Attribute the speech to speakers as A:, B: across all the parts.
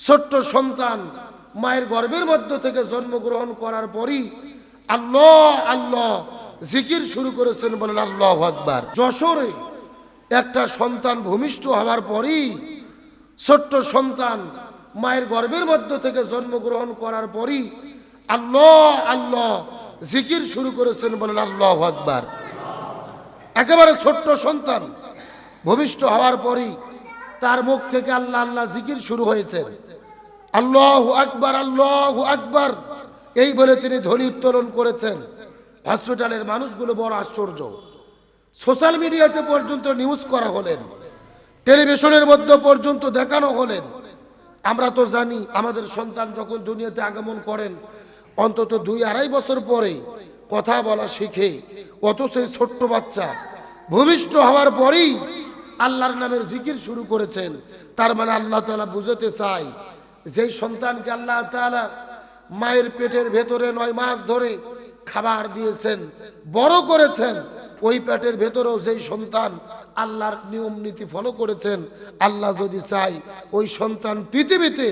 A: ছোট্ট সন্তান মায়ের গর্ভের মধ্য থেকে জন্মগ্রহণ করার পরই আল্লাহ আল্লাহ জিকির শুরু করেছেন, বলেন আল্লাহু আকবার। যশোরে একটা সন্তান ভূমিষ্ঠ হওয়ার পরই ছোট্ট সন্তান মায়ের গর্ভের মধ্য থেকে জন্মগ্রহণ করার পরই আল্লাহ আল্লাহ জিকির শুরু করেছেন, বলেন আল্লাহু আকবার। একেবারে ছোট্ট সন্তান ভূমিষ্ঠ হওয়ার পরই তার মুখ থেকে আল্লাহ আল্লাহ জিকির শুরু হয়েছে। আল্লাহু আকবার, আল্লাহু আকবার এই বলে তিনি ধ্বনি উত্তোলন করেছেন। হসপিটালের মানুষগুলো বড় আশ্চর্য। সোশ্যাল মিডিয়াতে পর্যন্ত নিউজ করা হলেন, টেলিভিশনের মধ্যে পর্যন্ত দেখানো হলেন। আমরা তো জানি আমাদের সন্তান যখন দুনিয়াতে আগমন করেন অন্তত 2-2.5 বছর পরে কথা বলা শিখে, অথচ এই ছোট্ট বাচ্চা ভূমিষ্ঠ হওয়ার পরেই আল্লাহর নামের জিকির শুরু করেছেন। তার মানে আল্লাহ তাআলা বুঝাতে চাই, যেই সন্তানকে আল্লাহ তাআলা মায়ের পেটের ভেতরে 9 মাস ধরে খাবার দিয়েছেন, বড় করেছেন, ওই পেটের ভেতরেও যেই সন্তান আল্লাহর নিয়ম নীতি ফলো করেছেন, আল্লাহ যদি চাই ওই সন্তান পৃথিবীতে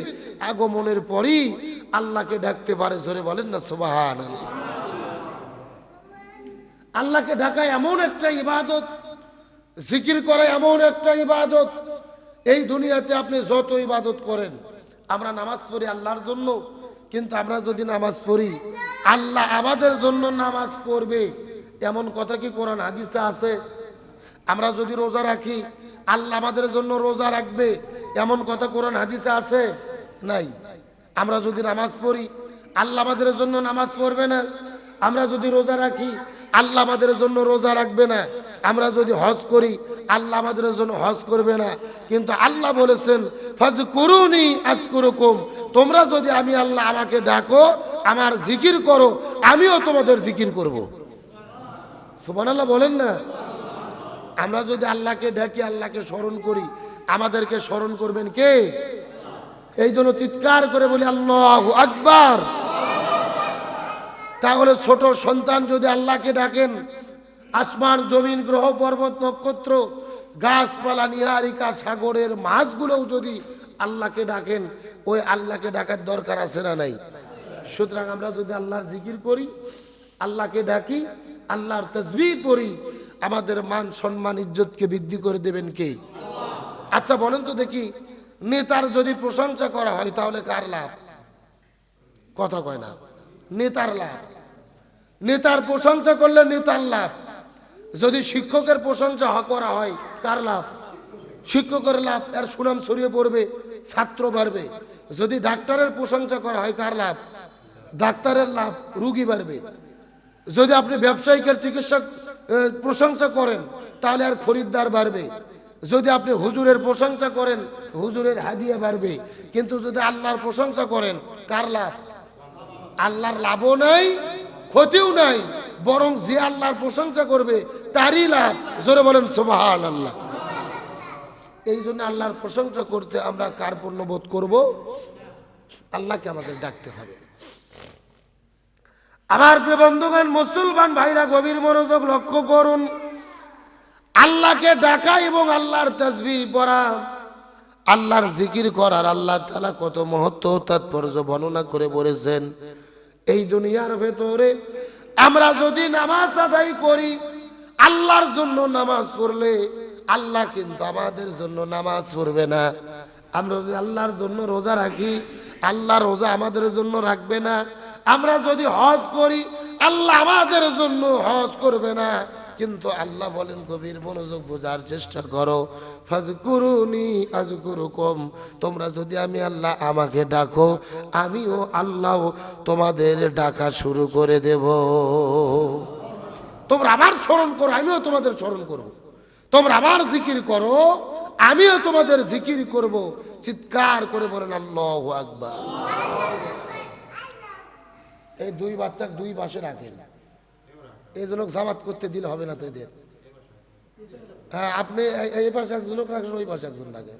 A: আগমনের পরই আল্লাহকে ডাকতে পারে। জোরে বলেন না সুবহানাল্লাহ। আল্লাহকে ডাকা এমন একটা ইবাদত, জিকির করা এমন একটা ইবাদত, এই দুনিয়াতে আপনি যত ইবাদত করেন, আমরা নামাজ পড়ি আল্লাহর জন্য, কিন্তু আমরা যদি নামাজ পড়ি আল্লাহ আমাদের জন্য নামাজ পড়বে এমন কথা কি কোরআন হাদিসে আছে? আমরা যদি রোজা রাখি আল্লাহ আমাদের জন্য রোজা রাখবে এমন কথা কোরআন হাদিসে আছে? নাই। আমরা যদি নামাজ পড়ি আল্লাহ আমাদের জন্য নামাজ পড়বে না। আমরা যদি রোজা রাখি আল্লাহ আমাদের জন্য রোজা রাখবে না। আমরা যদি হজ করি আল্লাহ আমাদের জন্য হজ করবে না। কিন্তু আল্লাহ বলেছেন ফাজকুরুনি আযকুরুকুম, তোমরা যদি আমি আল্লাহ আমাকে ডাকো, আমার জিকির করো, আমিও তোমাদের জিকির করব। সুবহানাল্লাহ বলেন না। আমরা যদি আল্লাহকে ডাকি, আল্লাহকে স্মরণ করি, আমাদেরকে স্মরণ করবেন কে? এই জন্য চিৎকার করে বলি আল্লাহু আকবার। তাহলে ছোট সন্তান যদি আল্লাহকে ডাকেন, আসমান জমিন গ্রহ পর্বত নক্ষত্র গাছপালা নিহারিকা সাগরের মাছগুলোও যদি আল্লাহকে ডাকেন, ওই আল্লাহকে ডাকার দরকার আছে না নাই? সুতরাং আমরা যদি আল্লাহর জিকির করি, আল্লাহকে ডাকি, আল্লাহর তাসবিহ করি, আমাদের মান সম্মান ইজ্জতকে বৃদ্ধি করে দেবেন কে? আচ্ছা বলেন তো দেখি, নেতার যদি প্রশংসা করা হয় তাহলে কার লাভ? কথা কয় না। নেতার লাভ। নেতার প্রশংসা করলে নেতার লাভ। যদি শিক্ষকের প্রশংসা করা হয় কার লাভ? শিক্ষকের লাভ, এর সুনাম ছড়িয়ে পড়বে, ছাত্র বাড়বে। যদি ডাক্তারের প্রশংসা করা হয় কার লাভ? ডাক্তারের লাভ, রোগী বাড়বে। যদি আপনি ব্যবসায়িকের চিকিৎসক প্রশংসা করেন তাহলে আর খরিদ্দার বাড়বে। যদি আপনি হুজুরের প্রশংসা করেন হুজুরের হাদিয়া বাড়বে। কিন্তু যদি আল্লাহর প্রশংসা করেন কার লাভ? আল্লাহর লাভও নাই, ক্ষতিও নাই, বরং যে আল্লাহর প্রশংসা করবে তারই লাভ। জোরে বলেন সুবহানাল্লাহ। এই জন্য আল্লাহর প্রশংসা করতে আমরা কার পূর্ণ বোধ করব? আল্লাহকে আমাদের ডাকতে হবে। আমার প্রিয় বন্ধুগণ, মুসলমান ভাইরা গভীর মনোযোগ লক্ষ্য করুন। আল্লাহকে ডাকা এবং আল্লাহর তাসবিহ পড়া, আল্লাহর জিকির করার আল্লাহ তাআলা কত মহত্ব তাৎপর্য বর্ণনা করে বলেছেন। এই দুনিয়ার ভেতরে আমরা যদি নামাজ আদায় করি, আল্লাহর জন্য নামাজ পড়লে আল্লাহ কিন্তু আমাদের জন্য নামাজ পড়বে না। আমরা যদি আল্লাহর জন্য রোজা রাখি, আল্লাহ রোজা আমাদের জন্য রাখবে না। আমরা যদি হজ করি আল্লাহ আমাদের জন্য হজ করবে না। কিন্তু আল্লাহ বলেন, গভীর মনোযোগ বোঝার চেষ্টা করো, ফাজকুরুনি আযকুরুকুম, তোমরা যদি আমি আল্লাহ আমাকে ডাকো, আমিও আল্লাহ তোমাদের ডাকা শুরু করে দেব। তোমরা আমার স্মরণ করো, আমিও তোমাদের স্মরণ করব। তোমরা আমার জিকির করো, আমিও তোমাদের জিকির করব। চিৎকার করে বলেন আল্লাহু আকবার। এই দুই বাচ্চা দুই পাশে রাখেন, এই জন্য জামাত করতে দিলে হবে না তো এদের। হ্যাঁ, আপনি এই পাশে একজন রাখেন, ওই পাশে একজন রাখেন।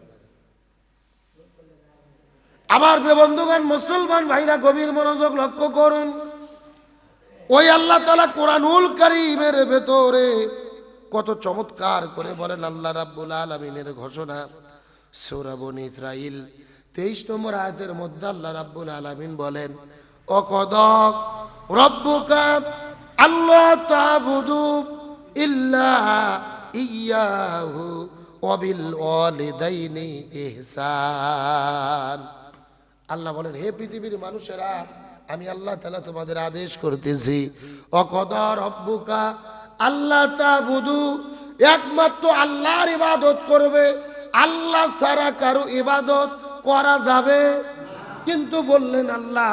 A: আমার প্রিয় বন্ধুগণ, মুসলমান ভাইরা গভীর মনোযোগ লক্ষ্য করুন। ওই আল্লাহ তাআলা কোরআনুল কারীমের ভেতরে কত চমৎকার করে বলেন। আল্লাহ রাব্বুল আলামিনের ঘোষণা, সূরা বনী ইসরাঈল 23 নম্বর আয়াতের মধ্যে আল্লাহ রাব্বুল আলামিন বলেন, ওয়াকাদা রাব্বুকা আল্লা তা'বুদু ইল্লা ইয়াহু ওয়া বিল ওয়ালিদাইনি ইহসান। আল্লাহ বলেন, হে পৃথিবীর মানুষেরা, আমি আল্লাহ তাআলা তোমাদের আদেশ করতেছি, ওয়াকাদা রাব্বুকা আল্লা তা'বুদু, একমাত্র আল্লাহর ইবাদত করবে, আল্লাহ ছাড়া কারো ইবাদত করা যাবে। কিন্তু বললেন আল্লাহ,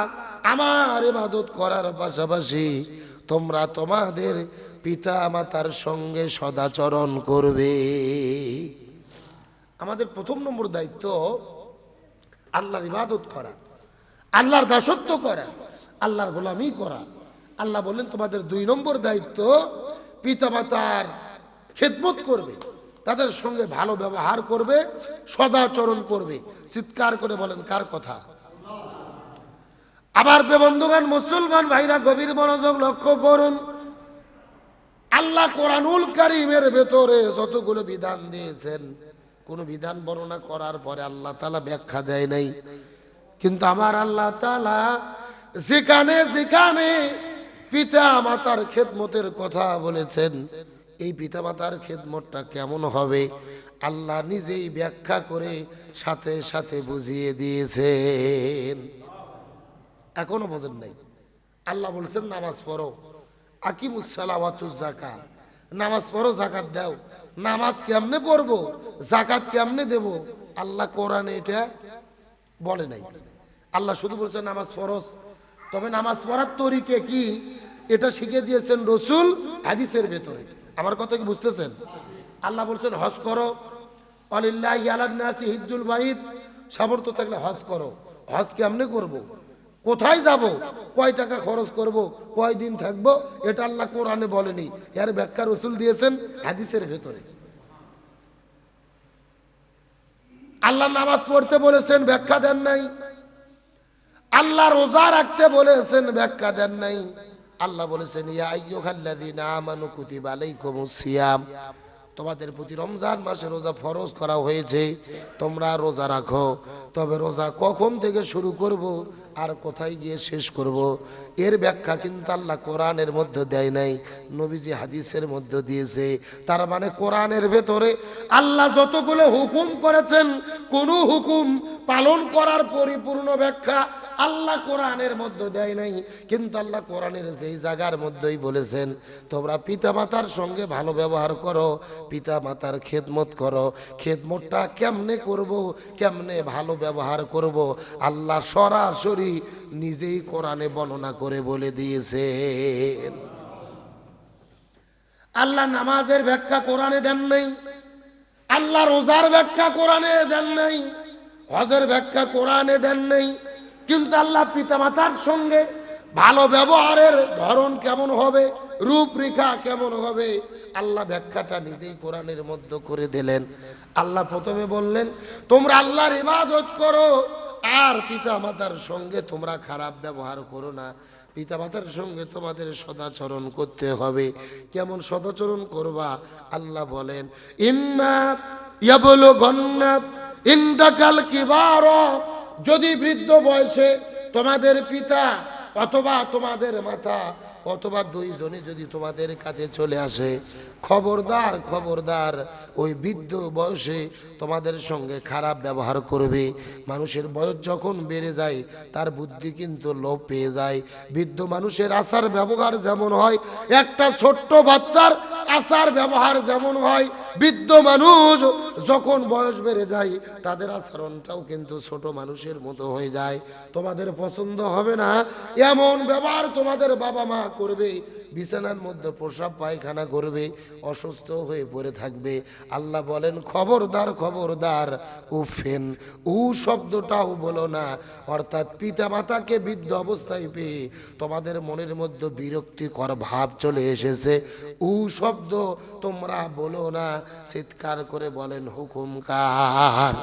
A: আমার ইবাদত করার পাশাপাশি তোমরা তোমাদের পিতা মাতার সঙ্গে সদাচরণ করবে। আমাদের প্রথম নম্বর দায়িত্ব আল্লাহর ইবাদত করা, আল্লাহর দাসত্ব করা, আল্লাহর গোলামি করা। আল্লাহ বললেন তোমাদের 2 নম্বর দায়িত্ব পিতা মাতার খেদমত করবে, তাদের সঙ্গে ভালো ব্যবহার করবে, সদাচরণ করবে। চিৎকার করে বলেন, কার কথা? আবার বন্ধুগণ, মুসলমান ভাইরা গভীর মনোযোগ লক্ষ্য করুন। আল্লাহ কোরআনুল কারীমের ভেতরে যতগুলো বিধান দিয়েছেন, কোন বিধান বর্ণনা করার পরে আল্লাহ তাআলা ব্যাখ্যা দেয় নাই। কিন্তু আমার আল্লাহ তাআলা যেখানে যেখানে পিতা মাতার খেদমতের কথা বলেছেন, এই পিতা মাতার খেদমতটা কেমন হবে আল্লাহ নিজেই ব্যাখ্যা করে সাথে সাথে বুঝিয়ে দিয়েছেন। এখনো বোঝেন নাই? আল্লাহ বলছেন নামাজ পড়ো, আকিমুস সালাওয়াতুজ যাকাত, নামাজ পড়ো, যাকাত দাও। নামাজ কেমনে পড়বো, যাকাত কেমনে দেব, আল্লাহ কোরআনে এটা বলে নাই। আল্লাহ শুধু বলছেন নামাজ ফরজ। তবে নামাজ পড়ার তরিকে কি, এটা শিখিয়ে দিয়েছেন রাসূল হাদিসের ভেতরে। আমার কথা কি বুঝতেছেন? আল্লাহ বলছেন হজ করো, আলিল্লাহি আলান নাসি হিজ্জুল বাইত, সামর্থ্য থাকলে হজ করো। হজ কেমনে করব, কোথায় যাব, কয় টাকা খরচ করব, কয় দিন থাকবো, এটা আল্লাহ কোরআনে বলেনি, এর ব্যাখ্যা রাসূল দিয়েছেন হাদিসের ভেতরে। আল্লাহ নামাজ পড়তে বলেছেন, ব্যাখ্যা দেন নাই। আল্লাহ রোজা রাখতে বলেছেন, ব্যাখ্যা দেন নাই। আল্লাহ বলেছেন, ইয়া আইয়ুহাল্লাযীনা আমানু কুতিবা আলাইকুমুস সিয়াম, তোমাদের প্রতি রমজান মাসে রোজা ফরজ করা হয়েছে, তোমরা রোজা রাখো। তবে রোজা কখন থেকে শুরু করব আর কোথায় গিয়ে শেষ করব, এর ব্যাখ্যা কিন্তু আল্লাহ কোরআনের মধ্যে দেয় নাই, নবীজি হাদিসের মধ্যে দিয়েছে। তার মানে কোরআনের ভেতরে আল্লাহ যতগুলো হুকুম করেছেন, কোন হুকুম পালন করার পরিপূর্ণ ব্যাখ্যা আল্লাহ কোরআনের মধ্যে দেয় নাই। কিন্তু আল্লাহ কোরআনের যেই জায়গার মধ্যেই বলেছেন তোমরা পিতা মাতার সঙ্গে ভালো ব্যবহার করো, পিতা মাতার খেদমত করো। খেদমতটা কেমনে করব, কেমনে ভালো ব্যবহার করব, আল্লাহ সরাসরি নিজেই কোরআনে বর্ণনা করে বলে দিয়েছেন। আল্লাহ নামাজের ব্যাখ্যা কোরআনে দেন নাই, আল্লাহ রোজার ব্যাখ্যা কোরআনে দেন নাই, হজের ব্যাখ্যা কোরআনে দেন নাই। কিন্তু আল্লাহ পিতা মাতার সঙ্গে ভালো ব্যবহারের ধরন কেমন হবে, রূপরেখা কেমন হবে, আল্লাহ ব্যাখ্যাটা নিজেই কোরআনের মধ্যে করে দিলেন। আল্লাহ প্রথমে বললেন তোমরা আল্লাহর ইবাদত করো, আর পিতা মাতার সঙ্গে তোমরা খারাপ ব্যবহার করো না। পিতা মাতার সঙ্গে তোমাদের সদাচরণ করতে হবে। কেমন সদাচরণ করবা? আল্লাহ বলেন, ইম্মা ইয়াবলুগান্না ইনদাকাল কিবার, যদি বৃদ্ধ বয়সে তোমাদের পিতা অথবা তোমাদের মাতা অথবা দুইজনই যদি তোমাদের কাছে চলে আসে, খবরদার খবরদার, ওই বৃদ্ধ বয়সে তোমাদের সঙ্গে খারাপ ব্যবহার করবে। মানুষের বয়স যখন বেড়ে যায় তার বুদ্ধি কিন্তু লোপ পেয়ে যায়। বৃদ্ধ মানুষের আচার ব্যবহার যেমন হয়, একটা ছোট্ট বাচ্চার আচার ব্যবহার যেমন হয়, বৃদ্ধ মানুষ যখন বয়স বেড়ে যায় তাদের আচরণটাও কিন্তু ছোট মানুষের মতো হয়ে যায়। তোমাদের পছন্দ হবে না এমন ব্যবহার তোমাদের বাবা মা করবে, বিছানার মধ্যে প্রসাব পায়খানা করবে, অসুস্থ হয়ে পড়ে থাকবে। আল্লাহ বলেন খবরদার খবরদার, উফেন, উ শব্দটাও বলো না। অর্থাৎ পিতা মাতাকে বৃদ্ধ অবস্থায় পেয়ে তোমাদের মনের মধ্যে বিরক্তিকর ভাব চলে এসেছে, উ শব্দ তোমরা বলো না। চিৎকার করে বলেন হুকুম কার?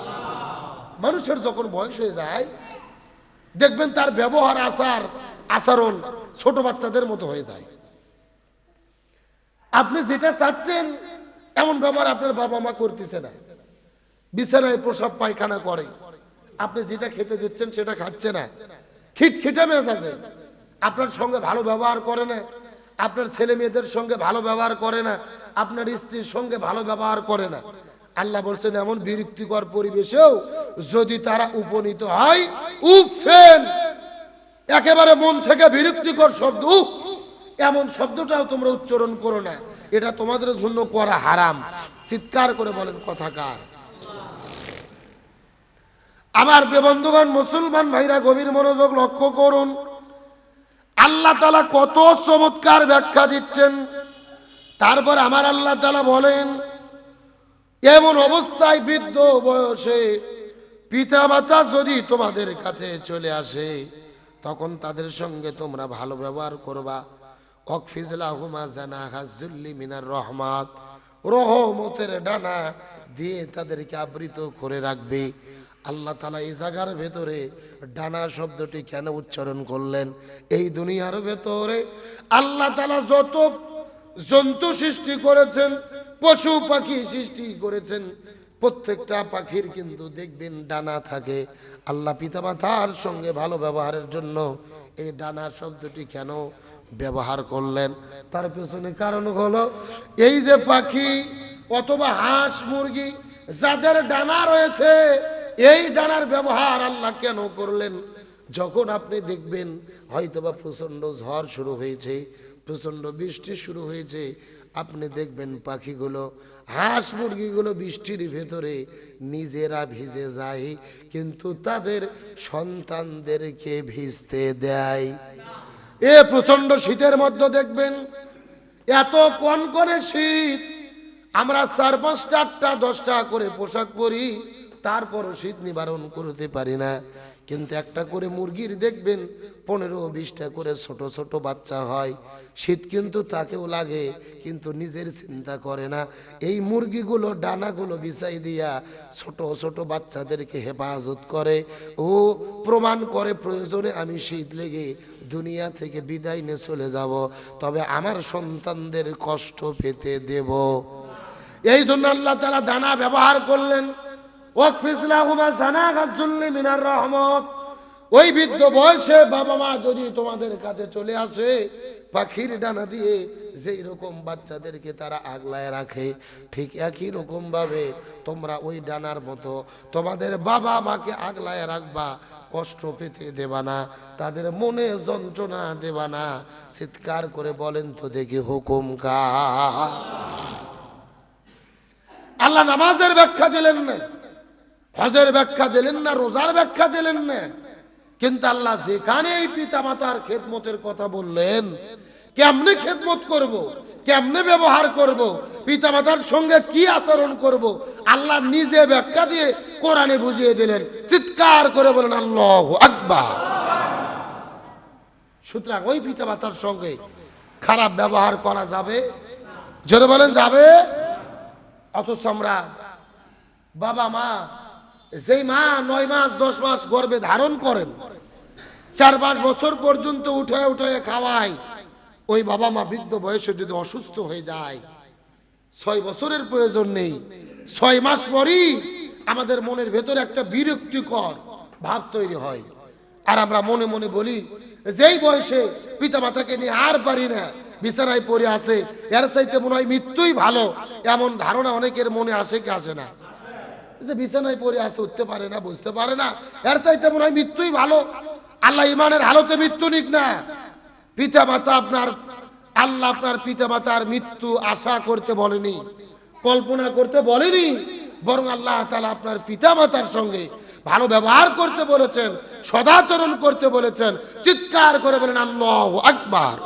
A: মানুষের যখন বয়স হয়ে যায় দেখবেন তার ব্যবহার আচরণ ছোট বাচ্চাদের মতো হয়ে যায়। আপনি যেটা চাচ্ছেন এমন ব্যবহার আপনার বাবা মা করতেছে না। বিছানায় প্রসাব পায়খানা করে, আপনি যেটা খেতে দিচ্ছেন সেটা খাচ্ছে না, খিটখিটে মেজাজে, আপনার সঙ্গে ভালো ব্যবহার করে না, আপনার ছেলে মেয়েদের সঙ্গে ভালো ব্যবহার করে না, আপনার স্ত্রীর সঙ্গে ভালো ব্যবহার করে না। আল্লাহ বলছেন এমন বিরক্তিকর পরিবেশেও যদি তারা উপনীত হয়, উফেন, একেবারে মন থেকে বিরক্তিকর শব্দ, উফ, এমন শব্দটাও তোমরা উচ্চারণ করো না, এটা তোমাদের জন্য করা হারাম। চিৎকার করে বলেন কথাকার। আমার বন্ধুগণ, মুসলমান ভাইরা গভীর মনোযোগ লক্ষ্য করুন, আল্লাহ তাআলা কত চমৎকার ব্যাখ্যা দিচ্ছেন। তারপর আমার আল্লাহ তাআলা বলেন, এমন অবস্থায় বৃদ্ধ বয়সে পিতা মাতা যদি তোমাদের কাছে চলে আসে, তখন তাদের সঙ্গে তোমরা ভালো ব্যবহার করবা। অকফিজলাহুমা জানাহা যুল্লি মিনার রহমাত, রহমতের ডানা দিয়ে তাদেরকে আবৃত করে রাখবে। আল্লাহ তাআলা এই জায়গার ভেতরে ডানা শব্দটি কেন উচ্চারণ করলেন? এই দুনিয়ার ভেতরে আল্লাহ তাআলা যত জন্তু সৃষ্টি করেছেন, পশু পাখি সৃষ্টি করেছেন, প্রত্যেকটা পাখির কিন্তু দেখবেন ডানা থাকে। আল্লাহ পিতামাতার সঙ্গে ভালো ব্যবহারের জন্য এই ডানা শব্দটি কেন ব্যবহার করলেন? তার পেছনে কারণ হলো, এই যে পাখি অথবা হাঁস মুরগি যাদের ডানা রয়েছে, এই ডানার ব্যবহার আল্লাহ কেন করলেন? যখন আপনি দেখবেন হয়তোবা প্রচন্ড ঝড় শুরু হয়েছে, প্রচন্ড বৃষ্টি শুরু হয়েছে, আপনি দেখবেন পাখিগুলো, হাঁস মুরগিগুলো বৃষ্টির ভেতরে নিজেরা ভিজে যায়, কিন্তু তাদের সন্তানদেরকে ভিজতে দেয়। এ প্রচন্ড শীতের মধ্যে দেখবেন এত কনকনে শীত, আমরা 4, 5, 4টা 10টা করে পোশাক পরি, তারপরও শীত নিবারণ করতে পারি না। কিন্তু একটা করে মুরগির দেখবেন 15-20টা করে ছোট ছোট বাচ্চা হয়, শীত কিন্তু তাকেও লাগে, কিন্তু নিজের চিন্তা করে না। এই মুরগিগুলো ডানাগুলো বিছাই দিয়া ছোট ছোট বাচ্চাদেরকে হেফাজত করে ও প্রমাণ করে, প্রয়োজনে আমি শীত লেগে দুনিয়া থেকে বিদায় নিয়ে চলে যাব, তবে আমার সন্তানদের কষ্ট পেতে দেব। এই জন্য আল্লাহ তাআলা দানা ব্যবহার করলেন। ওয়াকফিজলাহুমা জানাহা যুল্লি মিনার রহমত, ওই বৃদ্ধ বয়সে বাবা মা যদি তোমাদের কাছে চলে আসে, পাখির ডানা দিয়ে যেই রকম বাচ্চাদেরকে তারা আগলায় রাখে, ঠিক একই রকম ভাবে তোমরা ওই ডানার মতো তোমাদের বাবা মাকে আগলায় রাখবা, কষ্ট পেতে দেবা না, তাদের মনে যন্ত্রণা দেবা না। চিৎকার করে বলেন তো দেখি হুকুম কার? আল্লাহ নামাজের ব্যাখ্যা দিলেন না, হজের ব্যাখ্যা দিলেন না, রোজার ব্যাখ্যা দিলেন না, কিন্তু আল্লাহ যেখানে এই পিতা মাতার খেদমতের কথা বললেন, কেমনে খেদমত করব, কেমনে ব্যবহার করব, পিতা মাতার সঙ্গে কি আচরণ করব, আল্লাহ নিজে ব্যাখ্যা দিয়ে কোরআনে বুঝিয়ে দিলেন। চিৎকার করে বলেন আল্লাহু আকবার। সুতরাং ওই পিতা মাতার সঙ্গে খারাপ ব্যবহার করা যাবে? জোরে বলেন যাবে? অথচ আমরা বাবা মা, যেই মা 9 মাস 10 মাস গর্ভে ধারণ করেন, 4-5 বছর পর্যন্ত উঠায় উঠায় খাওয়ায়, ওই বাবা মা বৃদ্ধ বয়সে যদি অসুস্থ হয়ে যায়, 6 বছরের প্রয়োজন নেই, 6 মাস পরই আমাদের মনের ভেতরে একটা বিরক্তিকর ভাব তৈরি হয়। আর আমরা মনে মনে বলি, যেই বয়সে পিতা মাতাকে নিয়ে আর পারি না, বিছানায় পড়ে আছে, এর চাইতে মনে হয় মৃত্যুই ভালো, এমন ধারণা অনেকের মনে আসে কি আসে না? যে বিছানায় পড়ে আছে, উঠতে পারে না, বুঝতে পারে না, এর চাইতে মনে হয় মৃত্যুই ভালো। আল্লাহ ইমানের হালতে মৃত্যু নিক না। পিতা মাতা আপনার, আল্লাহ আপনার পিতা মাতার মৃত্যু আশা করতে বলেনি, কল্পনা করতে বলেনি, বরং আল্লাহ তাআলা আপনার পিতা মাতার সঙ্গে ভালো ব্যবহার করতে বলেছেন, সদাচরণ করতে বলেছেন। চিৎকার করে বলেন আল্লাহু আকবার।